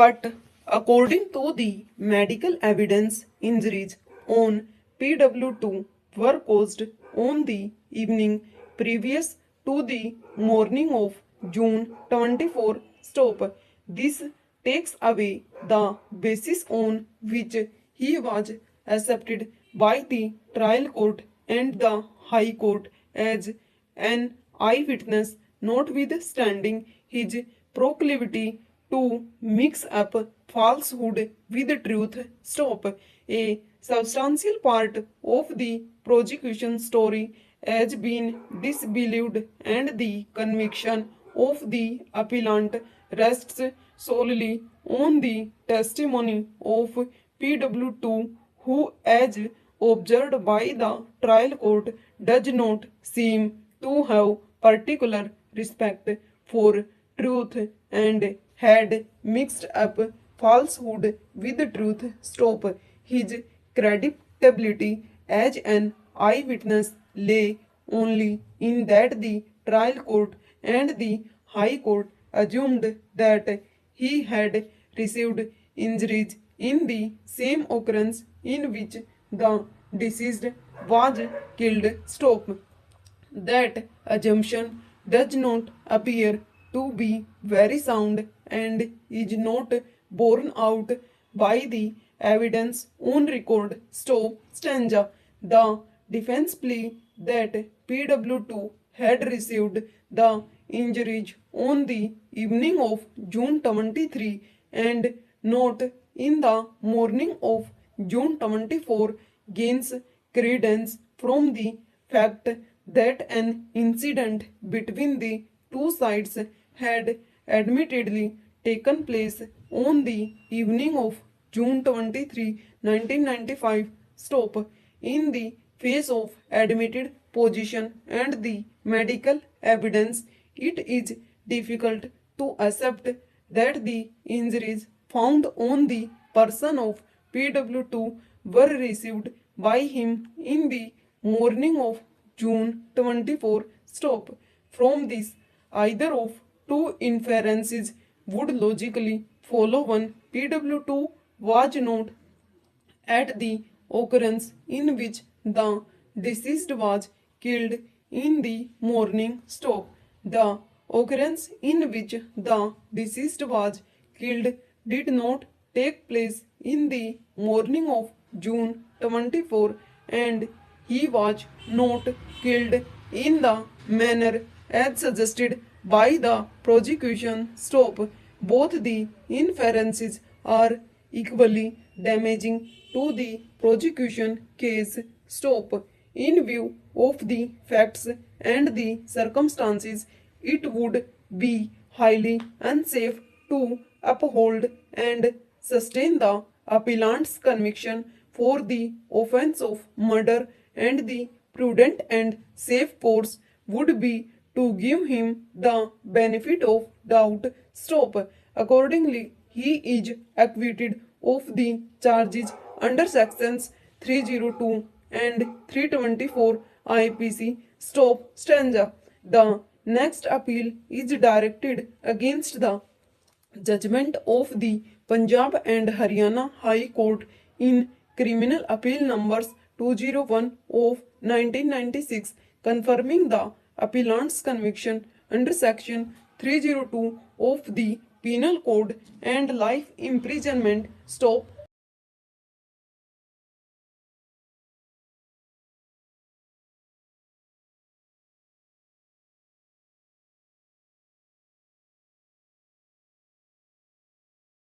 But according to the medical evidence, injuries on PW2 were caused on the evening previous to the morning of June 24 stop. This takes away the basis on which he was accepted by the trial court and the high court as an eyewitness, notwithstanding his proclivity to mix up falsehood with truth. Stop. A substantial part of the prosecution story has been disbelieved, and the conviction of the appellant rests solely on the testimony of PW2, who, as observed by the trial court, does not seem to have particular respect for truth and had mixed up falsehood with truth. Stop. His credibility as an eyewitness lay only in that the trial court and the high court assumed that he had received injuries in the same occurrence in which the deceased was killed. Stop. That assumption does not appear to be very sound and is not borne out by the evidence on record. Stop. Stanza. The defense plea that PW2 had received the injuries on the evening of June 23 and not in the morning of June 24 gains credence from the fact that an incident between the two sides had admittedly taken place on the evening of June 23, 1995. Stop. In the face of admitted position and the medical evidence, it is difficult to accept that the injuries found on the person of PW2 were received by him in the morning of June 24. Stop. From this, either of two inferences would logically follow. One, PW2 was not at the occurrence in which the deceased was killed in the morning. Stop. The occurrence in which the deceased was killed did not take place in the morning of June 24, and he was not killed in the manner as suggested by the prosecution. Stop. Both the inferences are equally damaging to the prosecution case. Stop. In view of the facts and the circumstances, it would be highly unsafe to uphold and sustain the appellant's conviction for the offense of murder, and the prudent and safe course would be to give him the benefit of doubt. Stop. Accordingly, he is acquitted of the charges under sections 302 and 324 IPC. Stop. Stanza. The next appeal is directed against the judgment of the Punjab and Haryana High Court in Criminal Appeal numbers 201 of 1996, confirming the appellant's conviction under section 302 of the Penal Code and life imprisonment. Stop.